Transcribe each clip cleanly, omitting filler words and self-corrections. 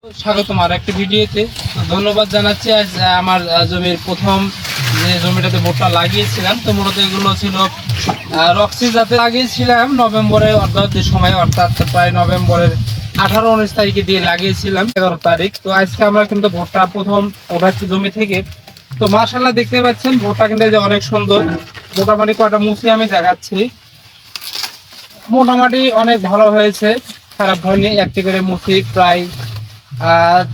স্বাগতম আর একটা ভিডিওতে। ধন্যবাদ জানাচ্ছি। আজ আমার জমির প্রথম যে জমিটাতে ভুট্টা লাগিয়েছিলাম, তো মূলত এগুলো ছিল রক্সি জাতে লাগিয়েছিলাম নভেম্বরে, অর্থাৎ যে সময়, অর্থাৎ প্রায় নভেম্বরের 18-19 তারিখে দিয়ে লাগিয়েছিলাম 11 তারিখ। তো আজকে আমরা কিন্তু ভুট্টা প্রথম ওঠাচ্ছি জমি থেকে। তো মাশাআল্লাহ দেখতে পাচ্ছেন ভুট্টা কিন্তু যে অনেক সুন্দর। মোটামুটি কয়টা মুচি আমি দেখাচ্ছি, মোটামুটি অনেক ভালো হয়েছে, খারাপ হয়নি। একটি করে মুচি প্রায়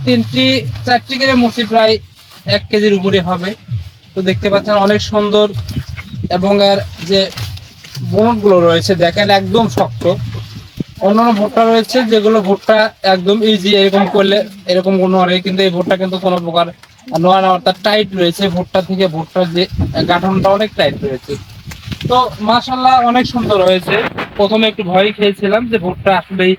3-4টি করে মুচি প্রায় 1 কেজির উপরে হবে। তো দেখতে পাচ্ছেন অনেক সুন্দর, এবং এর যে বনগুলো রয়েছে দেখেন একদম শক্ত। অন্যান্য ভুট্টা রয়েছে যেগুলো ভুট্টা একদম ইজি, এরকম করলে এরকম কোনো হয়, কিন্তু এই ভুট্টা কিন্তু কোনো প্রকার নোয়া না, অর্থাৎ টাইট রয়েছে। ভুট্টা থেকে ভুট্টার যে গাঠনটা অনেক টাইট রয়েছে। তো মাশাআল্লাহ অনেক সুন্দর হয়েছে। প্রথমে একটু ভয় খেয়েছিলাম যে ভুট্টা আসলেই,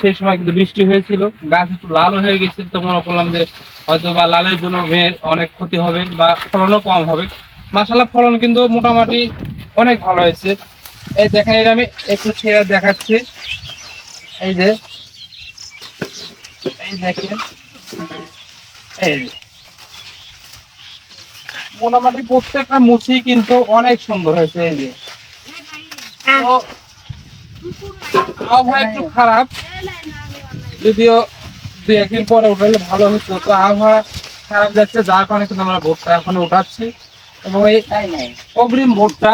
সেই সময় কিন্তু বৃষ্টি হয়েছিল, গাছ একটু লাল হয়ে গেছিল, তো মনে করলাম যে হয়তো বা লালের জন্য মেয়ের অনেক ক্ষতি হবে বা ফলনও কম হবে। মাশাআল্লাহ ফলন কিন্তু মোটামুটি অনেক ভালো হয়েছে। এই দেখেন, এটা আমি একটু ছেড়ে দেখাচ্ছি। এই যে, এই দেখেন, এই যে মোটামুটি প্রত্যেকটা মুচি কিন্তু অনেক সুন্দর হয়েছে। এই যে, তো আবহাওয়া একটু খারাপ, যদিও 2-1 দিন পরে উঠালে ভালো হতো। তো আবহাওয়া খারাপ যাচ্ছে, যার কারণে কিন্তু আমরা ভুট্টা এখন উঠাচ্ছি। এবং এই অগ্রিম ভুট্টা,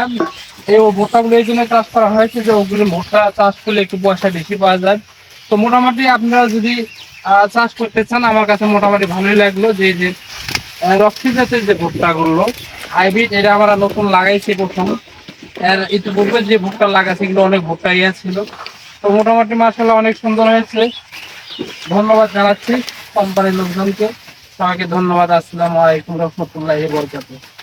এই ভুট্টাগুলো এই জন্য চাষ করা হয়েছে যে অগ্রিম ভুট্টা চাষ করলে একটু পয়সা বেশি পাওয়া যায়। তো মোটামুটি আপনারা যদি চাষ করতে চান, আমার কাছে মোটামুটি ভালোই লাগলো যে যে রক্সি জাতের যে ভুট্টাগুলো হাইব্রিড, এটা আমরা নতুন লাগাইছি প্রথম। এর ইতিপূর্বে যে ভুট্টা লাগাইছে এগুলো অনেক ভুট্টা ছিল। তো মোটামুটি মাশাআল্লাহ অনেক সুন্দর হয়েছে। ধন্যবাদ জানাচ্ছি কোম্পানির লোকজনকে। সবাইকে ধন্যবাদ। আসসালামু আলাইকুম রহমতুল্লাহি ওয়া বারাকাতুহু।